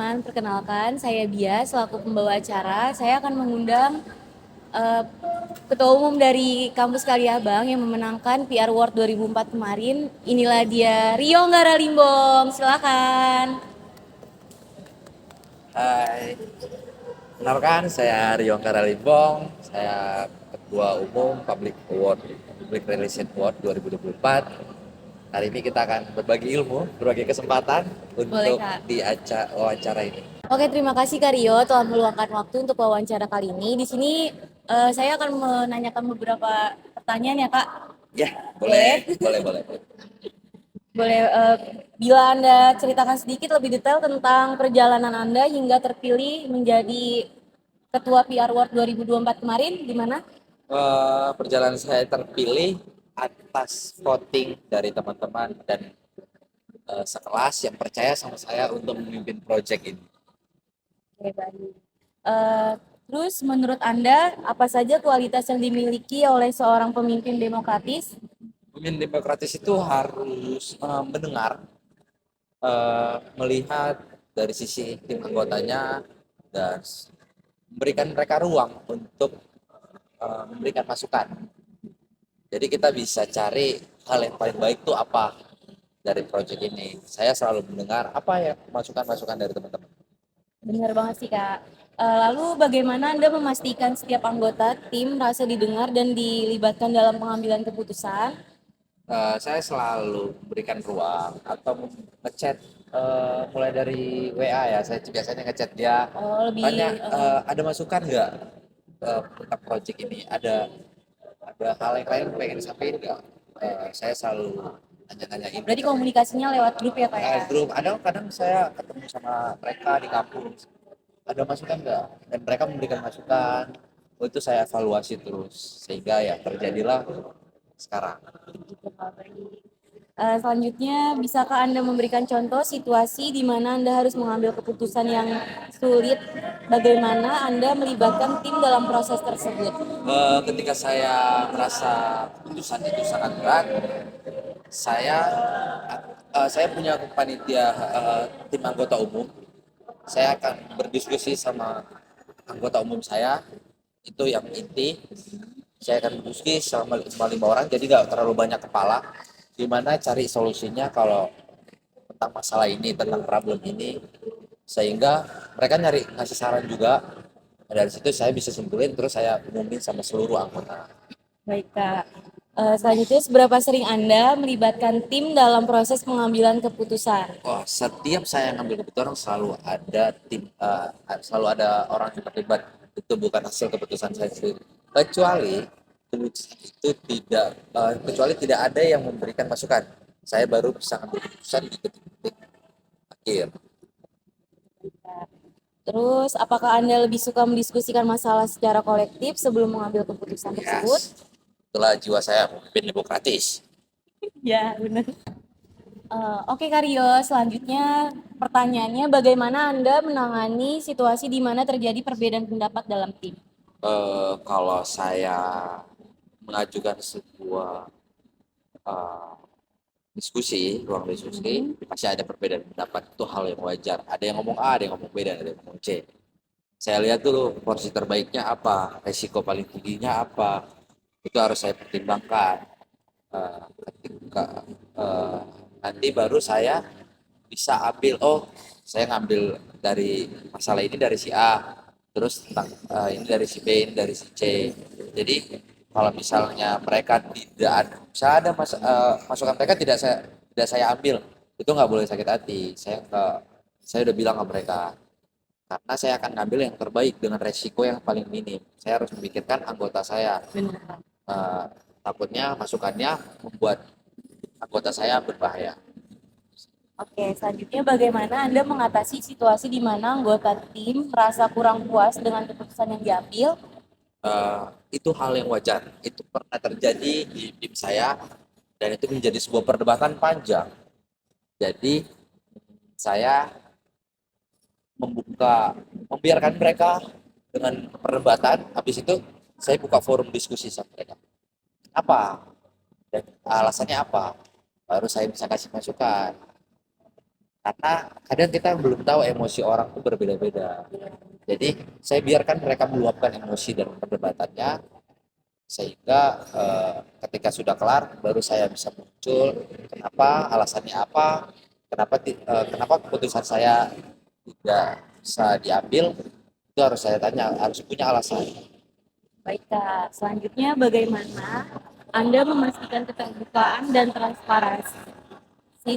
teman-teman, perkenalkan saya Bia selaku pembawa acara. Saya akan mengundang eh, ketua umum dari kampus Kaliabang yang memenangkan PR Award 2004 kemarin. Inilah dia, Rio Nggara Limbong. Silakan. Hai, kenalkan saya Rio Karalimbong, saya Ketua Umum Public Relation Award 2024. Hari ini kita akan berbagi ilmu, berbagi kesempatan Boleh, untuk Kak. di wawancara ini. Oke, terima kasih Kak Rio telah meluangkan waktu untuk wawancara kali ini. Di sini saya akan menanyakan beberapa pertanyaan ya, Kak. Ya, Boleh? boleh, boleh, boleh. Boleh, bila Anda ceritakan sedikit lebih detail tentang perjalanan Anda hingga terpilih menjadi Ketua PR Award 2024 kemarin, gimana? Perjalanan saya terpilih atas voting dari teman-teman dan sekelas yang percaya sama saya untuk memimpin proyek ini. Oke, baik. Eh, terus menurut Anda, apa saja kualitas yang dimiliki oleh seorang pemimpin demokratis? Pemimpin demokratis itu harus mendengar, melihat dari sisi tim anggotanya dan memberikan mereka ruang untuk memberikan masukan. Jadi kita bisa cari hal yang paling baik itu apa dari proyek ini. Saya selalu mendengar apa ya masukan-masukan dari teman-teman. Benar banget sih, Kak. Lalu bagaimana Anda memastikan setiap anggota tim merasa didengar dan dilibatkan dalam pengambilan keputusan? Saya selalu memberikan ruang atau ngechat, mulai dari WA ya. Saya biasanya ngechat dia, Oh, tanya, lebih ada masukan nggak tentang proyek ini? Ada hal yang lain pengen disampaikan nggak? Saya selalu nanya-nanyain. berarti komunikasinya lewat grup ya, Kak ya? Grup, ada kadang saya ketemu sama mereka di kampus, ada masukan nggak? Dan mereka memberikan masukan. Oh, itu saya evaluasi terus sehingga ya terjadilah sekarang. Gitu, Kak. Baik. Selanjutnya, bisakah Anda memberikan contoh situasi di mana Anda harus mengambil keputusan yang sulit? Bagaimana Anda melibatkan tim dalam proses tersebut? Ketika saya merasa keputusan itu sangat berat, saya saya punya panitia, tim anggota umum. Saya akan berdiskusi sama anggota umum saya, itu yang inti. Saya akan berdiskusi sama 5 orang, jadi nggak terlalu banyak kepala. Gimana cari solusinya kalau tentang masalah ini, tentang problem ini, sehingga mereka nyari ngasih saran juga. Dari situ saya bisa simpulin, terus saya umumin sama seluruh anggota. Baik, Kak. Selanjutnya, seberapa sering Anda melibatkan tim dalam proses pengambilan keputusan? Oh, setiap saya ngambil keputusan selalu ada tim, selalu ada orang yang terlibat. Itu bukan hasil keputusan saya sendiri. Kecuali keputusan itu kecuali tidak ada yang memberikan masukan. Saya baru bisa ngambil keputusan di detik-detik akhir. Terus, apakah Anda lebih suka mendiskusikan masalah secara kolektif sebelum mengambil keputusan tersebut? Yes. Itulah jiwa saya memimpin demokratis. Ya, benar. Oke, Kak Rio, selanjutnya pertanyaannya, bagaimana Anda menangani situasi di mana terjadi perbedaan pendapat dalam tim? Kalau saya mengajukan sebuah eh, ruang diskusi, pasti ada perbedaan pendapat, itu hal yang wajar. Ada yang ngomong A, ada yang ngomong B, dan ada yang ngomong C. Saya lihat dulu porsi terbaiknya apa, resiko paling tingginya apa, itu harus saya pertimbangkan. Ketika nanti baru saya bisa ambil, oh saya ngambil dari masalah ini dari si A, terus tentang ini dari si B, ini dari si C. Jadi kalau misalnya mereka tidak ada, saya ada masukan mereka tidak saya ambil, itu nggak boleh sakit hati. Saya udah bilang ke mereka, karena saya akan ngambil yang terbaik dengan resiko yang paling minim. Saya harus memikirkan anggota saya. Benar. Eh, Takutnya masukannya membuat anggota saya berbahaya. Oke, selanjutnya bagaimana Anda mengatasi situasi di mana anggota tim merasa kurang puas dengan keputusan yang diambil? Eh, itu hal yang wajar. Itu pernah terjadi di tim saya dan itu menjadi sebuah perdebatan panjang. Jadi saya membiarkan mereka dengan perdebatan. Habis itu saya buka forum diskusi sama mereka. Apa dan alasannya apa? Baru saya bisa kasih masukan. karena kadang kita belum tahu emosi orang tuh berbeda-beda. Jadi saya biarkan mereka meluapkan emosi dan perdebatannya, sehingga ketika sudah kelar baru saya bisa muncul kenapa, alasannya apa, kenapa keputusan saya tidak bisa diambil, itu harus saya tanya, harus punya alasan. Baik Kak, selanjutnya bagaimana Anda memastikan keterbukaan dan transparansi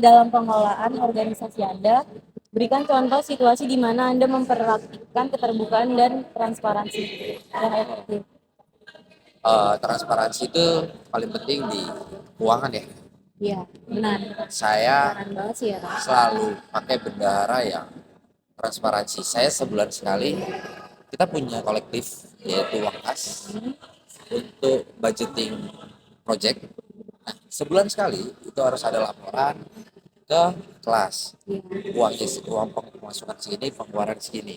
dalam pengelolaan organisasi Anda? Berikan contoh situasi di mana Anda memperhatikan keterbukaan dan transparansi yang efektif. Transparansi itu paling penting di keuangan ya. Iya, benar. Saya Benar banget sih ya Kak. selalu pakai bendahara yang transparansi. Saya sebulan sekali kita punya kolektif yaitu uang kas untuk budgeting project. Nah, sebulan sekali itu harus ada laporan ke kelas. Iya. Uang pemasukan segini, pengeluaran segini.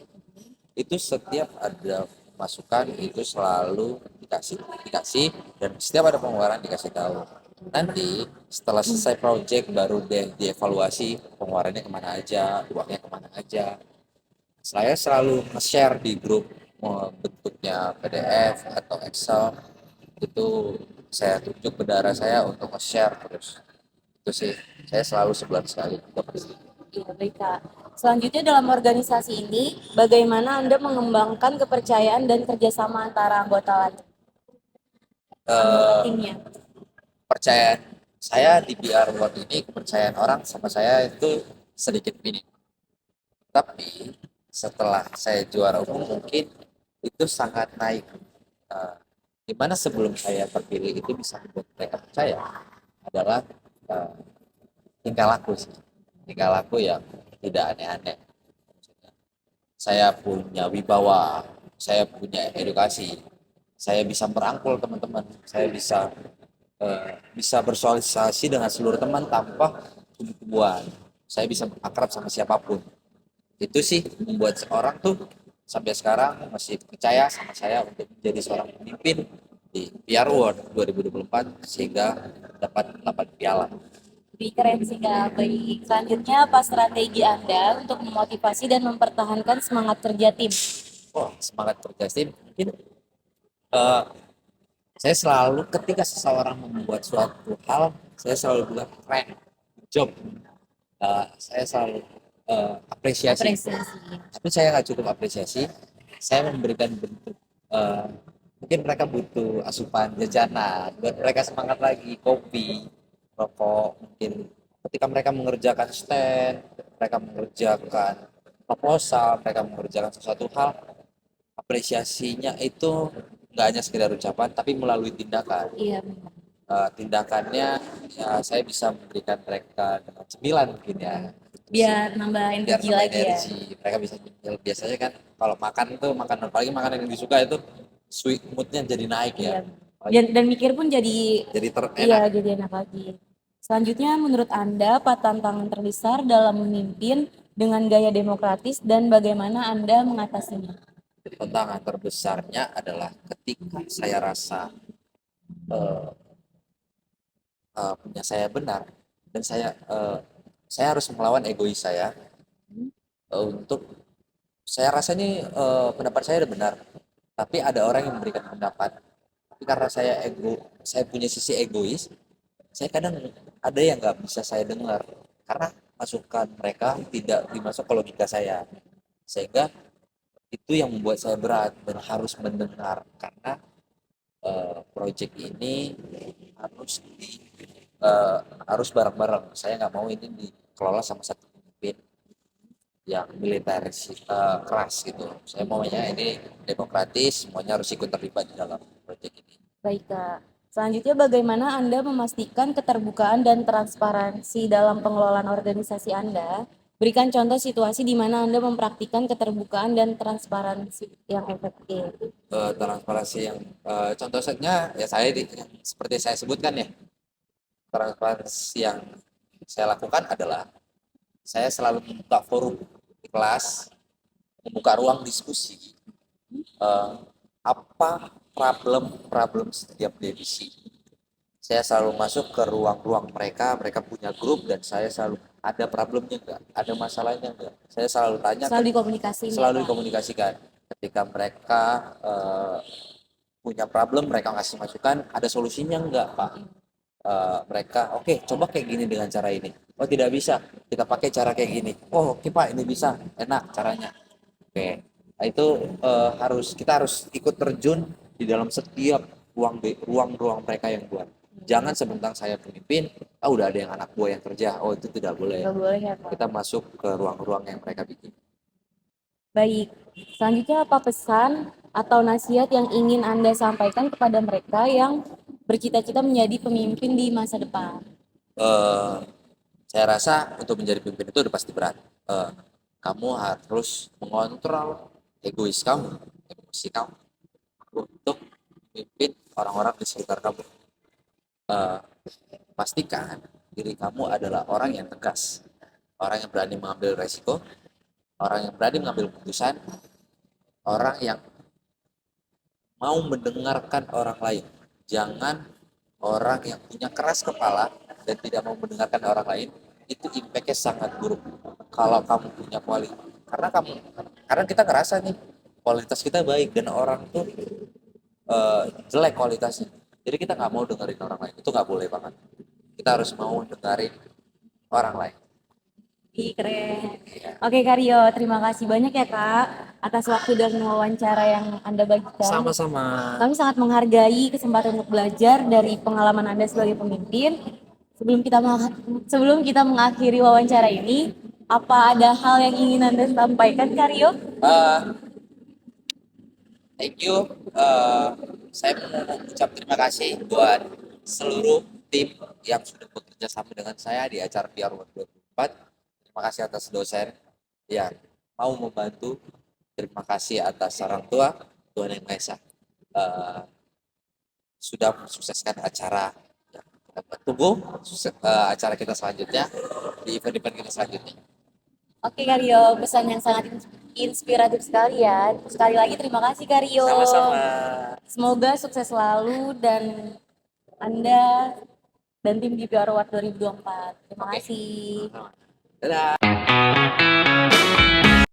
Itu setiap ada masukan itu selalu dikasih dan setiap ada pengeluaran dikasih tahu. Nanti setelah selesai project baru deh dievaluasi pengeluarannya kemana aja, uangnya kemana aja. Saya selalu nge-share di grup bentuknya PDF atau Excel, itu saya tunjuk bendara saya untuk nge-share terus. Itu sih, saya selalu sebulan sekali. Itu pasti. Iya, baik Kak. Selanjutnya dalam organisasi ini, bagaimana Anda mengembangkan kepercayaan dan kerjasama antara anggota Eh, timnya? Percayaan saya di PR World ini, kepercayaan orang sama saya itu sedikit minim. Tapi setelah saya juara umum mungkin itu sangat naik. Eh, Dimana sebelum saya terpilih itu bisa membuat mereka percaya adalah eh, tingkah laku sih. Tingkah laku yang tidak aneh-aneh. Saya punya wibawa, saya punya edukasi, saya bisa merangkul teman-teman, saya bisa bersosialisasi dengan seluruh teman tanpa kubu-kubuan. Saya bisa akrab sama siapapun. Itu sih membuat seorang tuh sampai sekarang masih percaya sama saya untuk menjadi seorang pemimpin di PR World 2024 sehingga dapat 8 piala. Lebih keren sih Kak. Baik. Selanjutnya, apa strategi Anda untuk memotivasi dan mempertahankan semangat kerja tim? Wah, semangat kerja tim mungkin eh, saya selalu ketika seseorang membuat suatu hal, saya selalu bilang keren, good job. Saya selalu apresiasi. Apresiasi. Tapi saya nggak cukup apresiasi, saya memberikan bentuk mungkin mereka butuh asupan jajanan buat mereka semangat lagi, kopi, rokok, mungkin ketika mereka mengerjakan stand, mereka mengerjakan proposal, mereka mengerjakan sesuatu hal, apresiasinya itu nggak hanya sekedar ucapan tapi melalui tindakan. Iya, benar. Tindakannya ya saya bisa memberikan mereka dengan cemilan mungkin ya, itu sih, Biar nambah biar energi nambah lagi ya. energi mereka bisa nyemil. Biasanya kan kalau makan tuh makan apalagi makanan yang disuka itu sweet moodnya jadi naik ya, Iya. apalagi Dan mikir pun jadi jadi iya terenak. jadi enak lagi. Selanjutnya, menurut Anda, apa tantangan terbesar dalam memimpin dengan gaya demokratis dan bagaimana Anda mengatasinya? Tantangan terbesarnya adalah ketika saya rasa eh, punya saya benar dan saya harus melawan egois saya untuk saya rasa ini pendapat saya udah benar, tapi ada orang yang memberikan pendapat, tapi karena saya punya sisi egois, saya kadang ada yang nggak bisa saya dengar karena masukan mereka tidak dimasuk ke logika saya, sehingga itu yang membuat saya berat dan harus mendengar karena project ini harus eh, harus bareng-bareng. Saya nggak mau ini dikelola sama satu pemimpin yang militer keras gitu. Saya maunya ini demokratis, semuanya harus ikut terlibat di dalam proyek ini. Baik, Kak. Selanjutnya, bagaimana Anda memastikan keterbukaan dan transparansi dalam pengelolaan organisasi Anda? Berikan contoh situasi di mana Anda mempraktikkan keterbukaan dan transparansi yang efektif. Transparansi yang contohnya ya yang seperti saya sebutkan ya, transparansi yang saya lakukan adalah saya selalu membuka forum di kelas, membuka ruang diskusi eh, apa problem-problem setiap divisi. Saya selalu masuk ke ruang-ruang mereka, mereka punya grup dan saya selalu ada problemnya nggak, ada masalahnya nggak. Saya selalu tanya, Selalu dikomunikasiin ya selalu Kak. dikomunikasikan. Ketika mereka punya problem, mereka ngasih masukan, ada solusinya nggak Pak? Mereka oke, coba kayak gini dengan cara ini. Oh tidak bisa, kita pakai cara kayak gini. Oh oke Pak, ini bisa, enak caranya. Oke, nah, itu kita harus ikut terjun di dalam setiap ruang-ruang mereka yang buat. Jangan sebentar saya pemimpin, udah ada yang anak buah yang kerja. Oh itu tidak boleh. Nggak boleh ya Kak. Kita masuk ke ruang-ruang yang mereka bikin. Baik, selanjutnya apa pesan atau nasihat yang ingin Anda sampaikan kepada mereka yang bercita-cita menjadi pemimpin di masa depan? Eh, saya rasa untuk menjadi pemimpin itu udah pasti berat. Eh, Kamu harus mengontrol egois kamu, emosi kamu untuk memimpin orang-orang di sekitar kamu. Eh, Pastikan diri kamu adalah orang yang tegas, orang yang berani mengambil resiko, orang yang berani mengambil keputusan, orang yang mau mendengarkan orang lain. Jangan orang yang punya keras kepala dan tidak mau mendengarkan orang lain, itu impactnya sangat buruk. Kalau kamu punya kualitas, karena kita ngerasa nih kualitas kita baik dan orang tuh jelek kualitasnya. Jadi kita nggak mau dengerin orang lain, itu nggak boleh banget. Kita harus mau dengerin orang lain. Ih, keren. Oke, Karyo, terima kasih banyak ya, Kak, atas waktu dan wawancara yang Anda bagikan. Sama-sama. Kami sangat menghargai kesempatan untuk belajar dari pengalaman Anda sebagai pemimpin. Sebelum kita mengakhiri wawancara ini, apa ada hal yang ingin Anda sampaikan, Karyo? Uh, Thank you. Saya mau mengucap terima kasih buat seluruh tim yang sudah bekerja sama dengan saya di acara PR World 2024. Terima kasih atas dosen yang mau membantu. Terima kasih atas orang tua, Tuhan Yang Maha Esa. Eh, Sudah mensukseskan acara yang kita tunggu, acara kita selanjutnya, di event-event kita selanjutnya. Oke, Karyo, pesan yang sangat inspiratif sekali ya. Sekali lagi terima kasih, Karyo. Sama-sama. Semoga sukses selalu dan Anda dan tim di PR Award 2024. Terima Oke. kasih. Dadah.